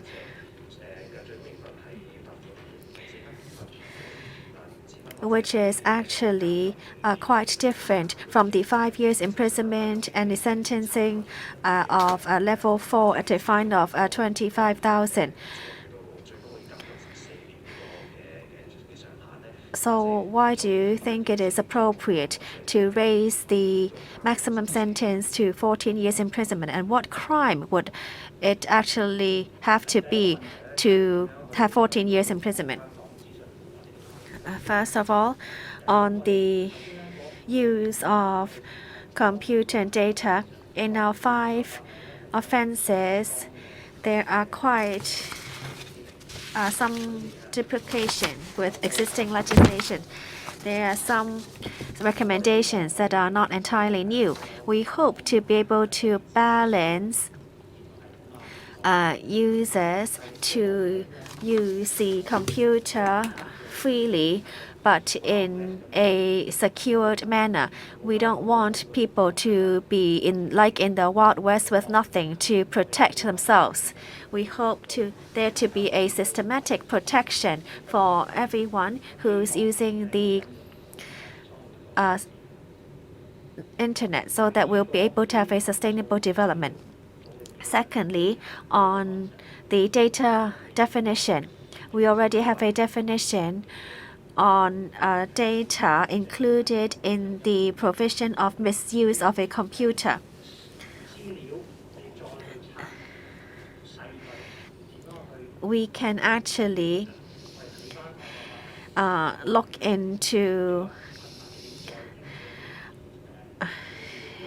Which is actually quite different from the 5 years imprisonment and the sentencing of level 4 at a fine of 25,000. So why do you think it is appropriate to raise the maximum sentence to 14 years imprisonment? And what crime would it actually have to be to have 14 years imprisonment? First of all, on the use of computer and data, in our 5 offenses, there are quite some duplication with existing legislation. There are some recommendations that are not entirely new. We hope to be able to balance users to use the computer freely, but in a secured manner. We don't want people to be in the Wild West with nothing to protect themselves. We hope there to be a systematic protection for everyone who's using the internet, so that we'll be able to have a sustainable development. Secondly, on the data definition, we already have a definition on data included in the provision of misuse of a computer. We can actually look into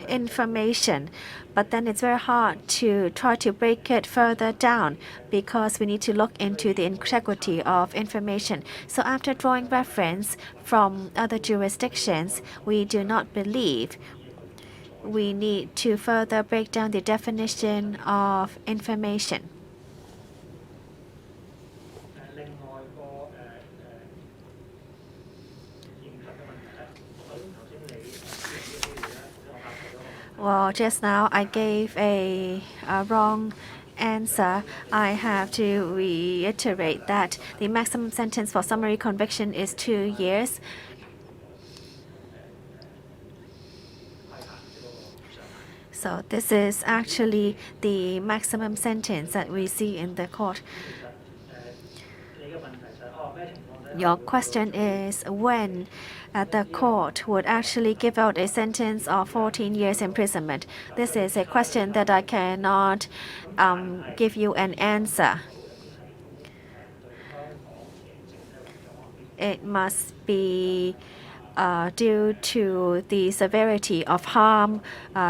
information, but then it's very hard to try to break it further down because we need to look into the integrity of information. So after drawing reference from other jurisdictions, we do not believe we need to further break down the definition of information. Well, just now I gave a wrong answer. I have to reiterate that the maximum sentence for summary conviction is 2 years. So this is actually the maximum sentence that we see in the court. Your question is when the court would actually give out a sentence of 14 years imprisonment. This is a question that I cannot give you an answer. It must be due to the severity of harm,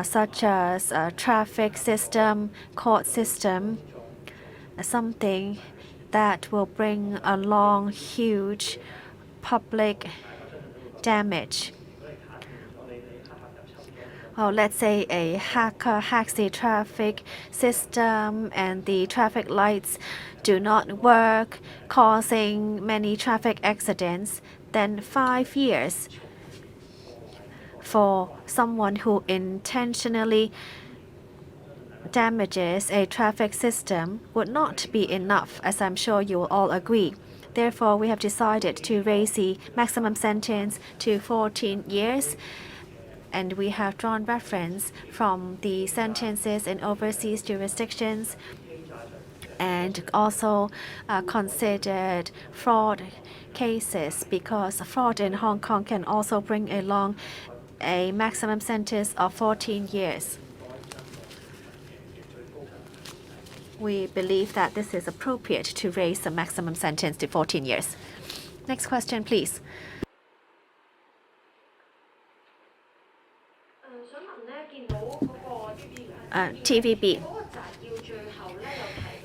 such as traffic system, court system, something that will bring along huge public damage. Well, let's say a hacker hacks the traffic system and the traffic lights do not work, causing many traffic accidents, then 5 years for someone who intentionally damages a traffic system would not be enough, as I'm sure you will all agree. Therefore, we have decided to raise the maximum sentence to 14 years, and we have drawn reference from the sentences in overseas jurisdictions and also considered fraud cases, because fraud in Hong Kong can also bring along a maximum sentence of 14 years. We believe that this is appropriate to raise the maximum sentence to 14 years. Next question, please. TVB.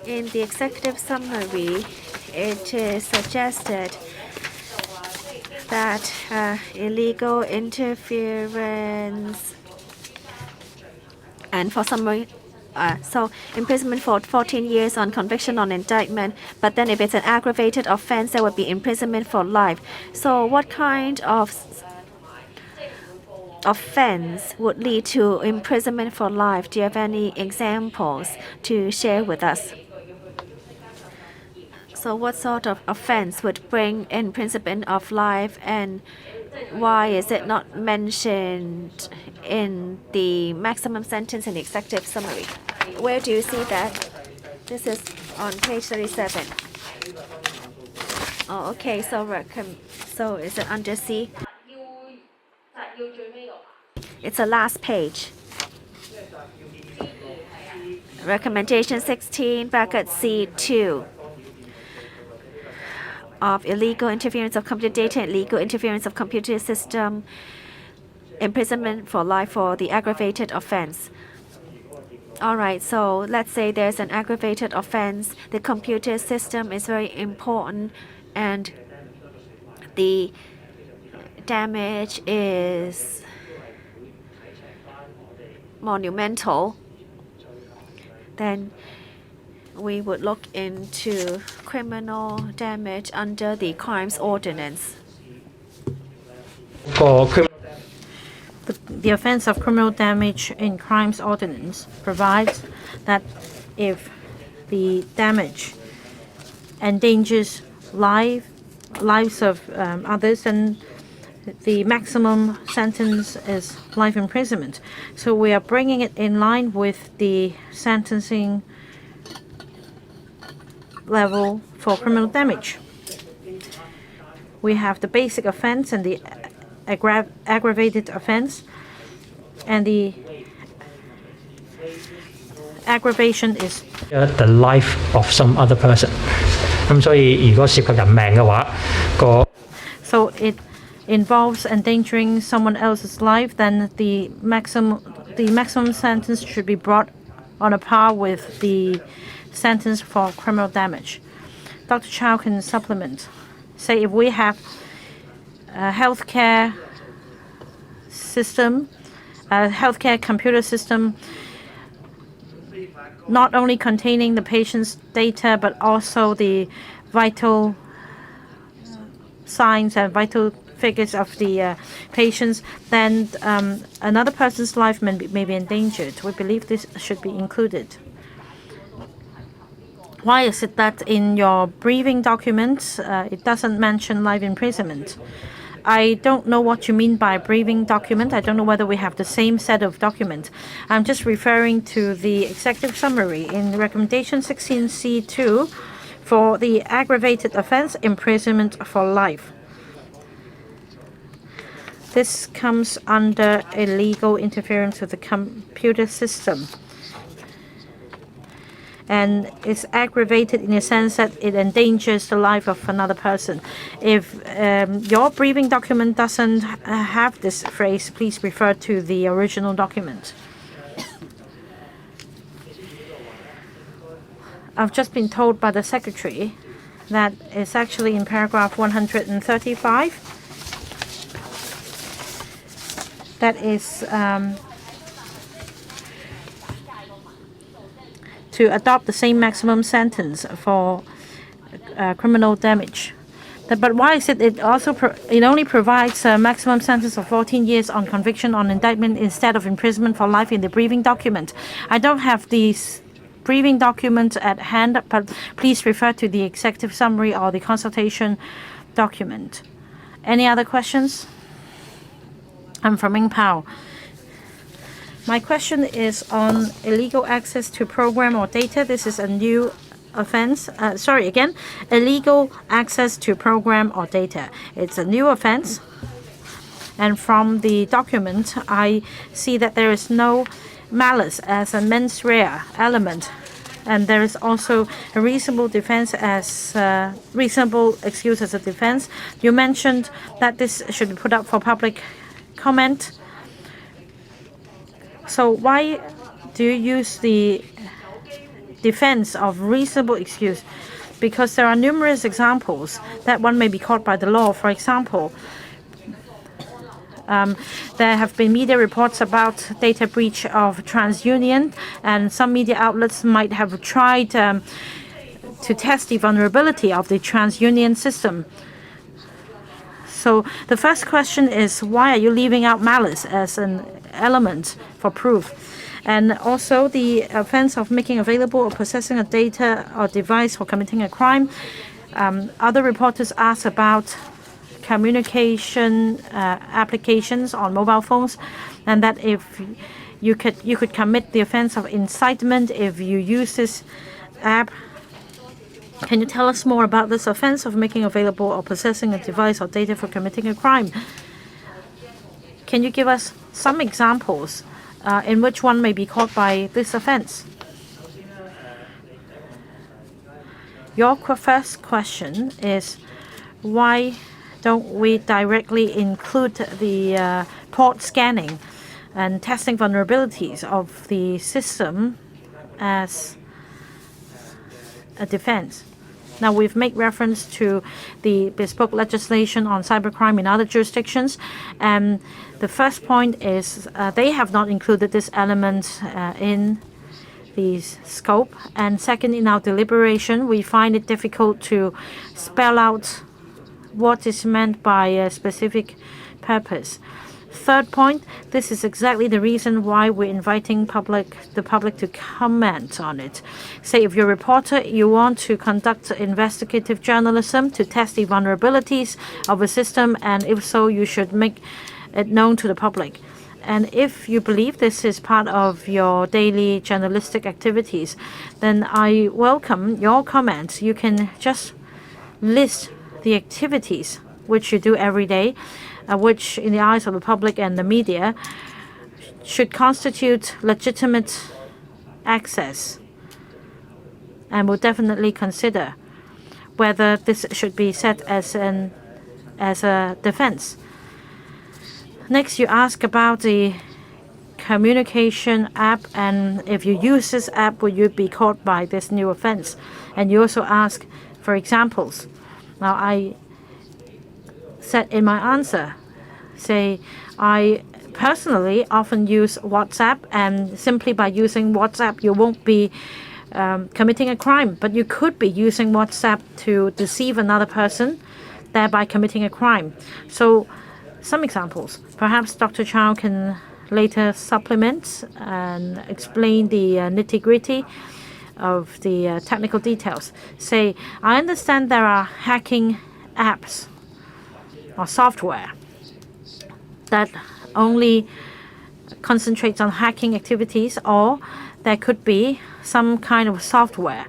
In the executive summary, it is suggested that illegal interference and for summary, so imprisonment for 14 years on conviction on indictment, but then if it's an aggravated offense, there would be imprisonment for life. So what kind of offense would lead to imprisonment for life? Do you have any examples to share with us? So what sort of offense would bring imprisonment of life, and why is it not mentioned in the maximum sentence in the executive summary? Where do you see that? This is on page 37. Oh, okay. So is it under C? It's the last page. Recommendation 16, bracket C2. Of illegal interference of computer data and illegal interference of computer system, imprisonment for life for the aggravated offense. All right, so let's say there's an aggravated offense. The computer system is very important and the damage is monumental. Then we would look into criminal damage under the Crimes Ordinance. For The offense of criminal damage in Crimes Ordinance provides that if the damage endangers lives of others, then the maximum sentence is life imprisonment. So we are bringing it in line with the sentencing level for criminal damage. We have the basic offense and the aggravated offense, and the aggravation is the life of some other person. 咁所以如果涉及人命嘅話，so it involves endangering someone else's life, then the maximum sentence should be brought on a par with the sentence for criminal damage. Dr. Chow can supplement. Say if we have a healthcare system, a healthcare computer system, not only containing the patient's data but also the vital signs and vital figures of the patients, then another person's life may be endangered. We believe this should be included. Why is it that in your briefing document it doesn't mention life imprisonment? I don't know what you mean by briefing document. I don't know whether we have the same set of documents. I'm just referring to the executive summary in recommendation 16C2 for the aggravated offense, imprisonment for life. This comes under illegal interference with the computer system. And it's aggravated in the sense that it endangers the life of another person. If your briefing document doesn't have this phrase, please refer to the original document. I've just been told by the secretary that it's actually in paragraph 135. That is to adopt the same maximum sentence for criminal damage. But why is it? It only provides a maximum sentence of 14 years on conviction on indictment instead of imprisonment for life in the briefing document. I don't have these briefing documents at hand, but please refer to the executive summary or the consultation document. Any other questions? I'm from Ming Pao. My question is on illegal access to program or data. This is a new offense. Illegal access to program or data. It's a new offense. And from the document, I see that there is no malice as a mens rea element. And there is also a reasonable defense as reasonable excuse as a defense. You mentioned that this should be put up for public comment. So why do you use the defense of reasonable excuse? Because there are numerous examples that one may be caught by the law. For example, there have been media reports about data breach of TransUnion, and some media outlets might have tried to test the vulnerability of the TransUnion system. So the first question is, why are you leaving out malice as an element for proof? And also the offense of making available or possessing a data or device for committing a crime. Other reporters asked about communication applications on mobile phones, and that if you could commit the offense of incitement if you use this app. Can you tell us more about this offense of making available or possessing a device or data for committing a crime? Can you give us some examples in which one may be caught by this offense? Your first question is, why don't we directly include the port scanning and testing vulnerabilities of the system as a defense. Now, we've made reference to the bespoke legislation on cybercrime in other jurisdictions. And the first point is they have not included this element in the scope. And second, in our deliberation, we find it difficult to spell out what is meant by a specific purpose. Third point, this is exactly the reason why we're inviting the public to comment on it. Say if you're a reporter, you want to conduct investigative journalism to test the vulnerabilities of a system, and if so, you should make it known to the public. And if you believe this is part of your daily journalistic activities, then I welcome your comments. You can just list the activities which you do every day, which in the eyes of the public and the media should constitute legitimate access, and will definitely consider whether this should be set as a defense. Next, you ask about the communication app, and if you use this app, will you be caught by this new offense? And you also ask for examples. Now, I said in my answer, say I personally often use WhatsApp, and simply by using WhatsApp you won't be committing a crime, but you could be using WhatsApp to deceive another person, thereby committing a crime. So some examples. Perhaps Dr. Chow can later supplement and explain the nitty-gritty of the technical details. Say, I understand there are hacking apps or software that only concentrates on hacking activities, or there could be some kind of software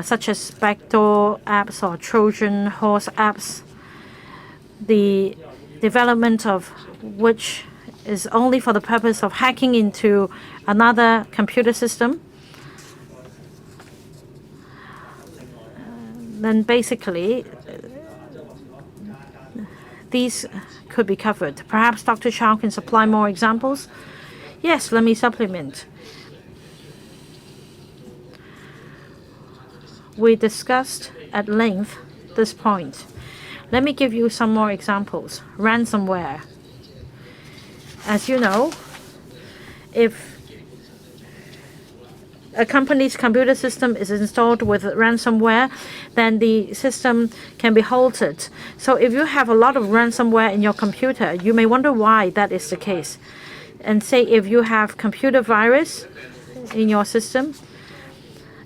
such as backdoor apps or Trojan horse apps, the development of which is only for the purpose of hacking into another computer system. Then basically these could be covered. Perhaps Dr. Chow can supply more examples. Yes, let me supplement. We discussed at length this point. Let me give you some more examples. Ransomware. As you know, if a company's computer system is installed with ransomware, then the system can be halted. So if you have a lot of ransomware in your computer, you may wonder why that is the case. And say if you have computer virus in your system,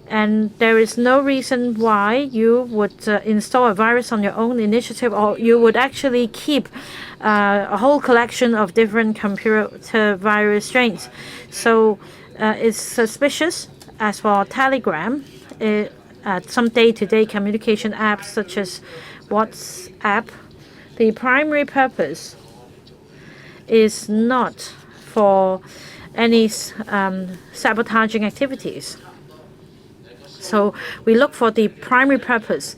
and there is no reason why you would install a virus on your own initiative, or you would actually keep a whole collection of different computer virus strains. So it's suspicious. As for Telegram, some day-to-day communication apps such as WhatsApp, the primary purpose is not for any sabotaging activities. So we look for the primary purpose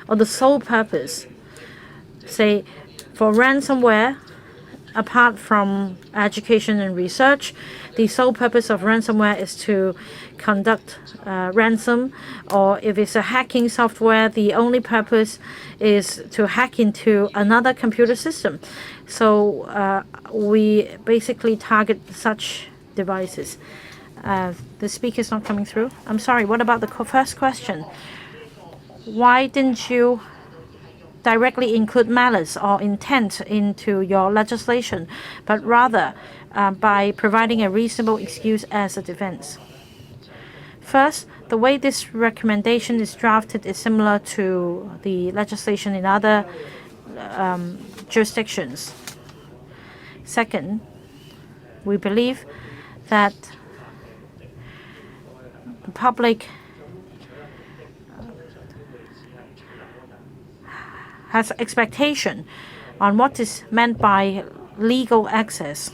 or the sole purpose. Say for ransomware, apart from education and research, the sole purpose of ransomware is to conduct ransom, or if it's a hacking software, the only purpose is to hack into another computer system. So we basically target such devices. The speaker's not coming through. I'm sorry, what about the first question? Why didn't you directly include malice or intent into your legislation, but rather by providing a reasonable excuse as a defense? First, the way this recommendation is drafted is similar to the legislation in other jurisdictions. Second, we believe that the public has expectation on what is meant by legal access.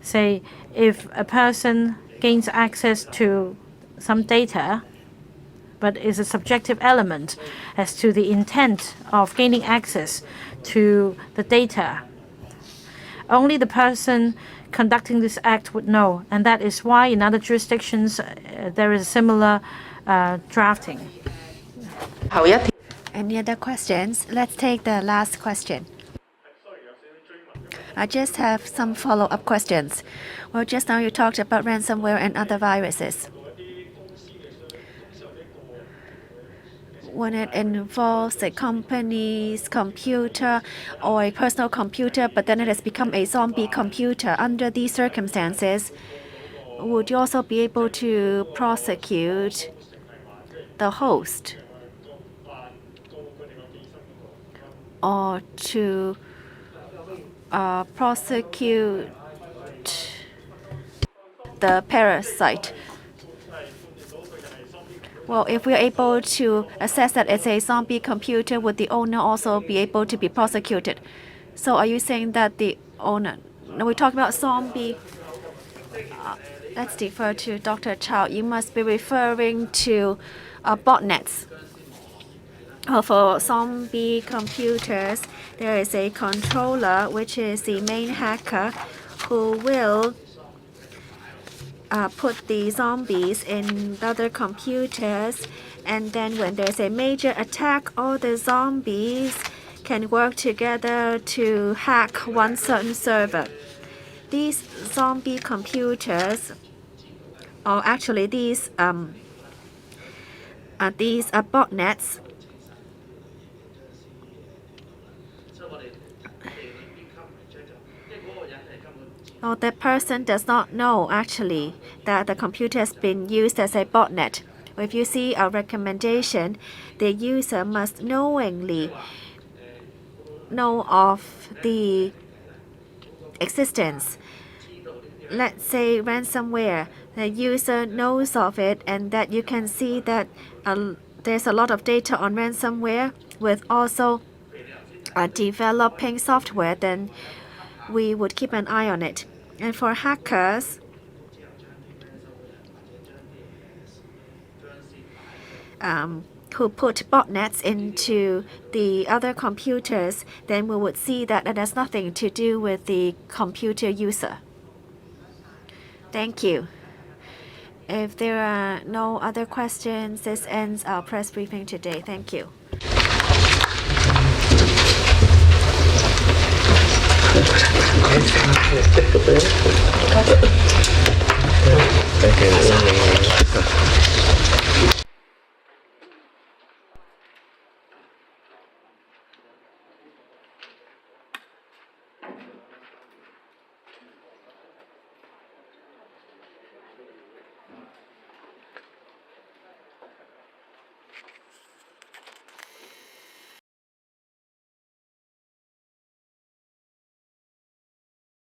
Say, if a person gains access to some data, but is a subjective element as to the intent of gaining access to the data, Only the person conducting this act would know, and that is why in other jurisdictions there is similar drafting. Any other questions? Let's take the last question. I just have some follow-up questions. Well, just now you talked about ransomware and other viruses. When it involves a company's computer or a personal computer, but then it has become a zombie computer, under these circumstances, would you also be able to prosecute the host or to prosecute the parasite? Well, if we are able to assess that it's a zombie computer, would the owner also be able to be prosecuted? So are you saying that the owner, no, we talk about zombie, let's defer to Dr. Chow. You must be referring to botnets. For zombie computers, there is a controller, which is the main hacker, who will put the zombies in other computers, and then when there's a major attack, all the zombies can work together to hack one certain server. These zombie computers, or actually these botnets, or the person does not know actually that the computer has been used as a botnet. If you see a recommendation, the user must knowingly know of the existence. Let's say ransomware, the user knows of it, and that you can see that there's a lot of data on ransomware with also developing software, then we would keep an eye on it. And for hackers, who put botnets into the other computers, then we would see that it has nothing to do with the computer user. Thank you. If there are no other questions, this ends our press briefing today. Thank you. Thank you.